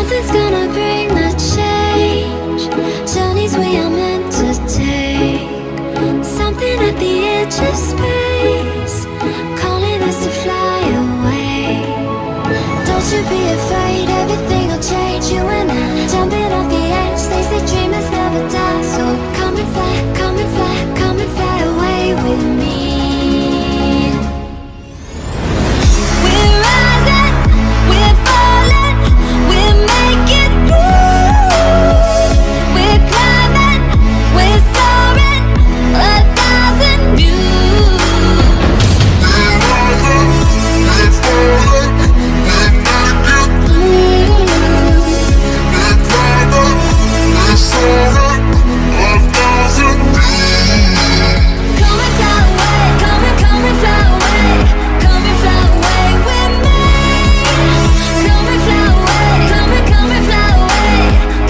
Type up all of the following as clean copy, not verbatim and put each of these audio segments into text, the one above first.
Something's gonna bring the change. Journeys we are meant to take. Something at the edge of space, calling us to fly away. Don't you be afraid, everything will change. You and I, jumping off the edge. They say dreamers never die. So come and fly, come and fly, come and fly away with me. We're rising, we're falling, we're making through. We're climbing, we're soaring, 1,000 views. We're rising, we're falling, we're making through. We're climbing, we're soaring, 1,000 views. Come and fly away, come and fly away, come and fly away with me. Come and fly away, come and fly away,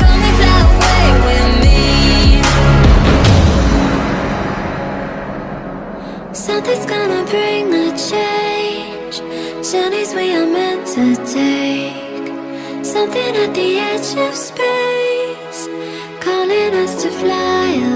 come and fly away with me. Something's gonna bring the change. Journeys we are meant to take. Something at the edge of space, calling us to fly away.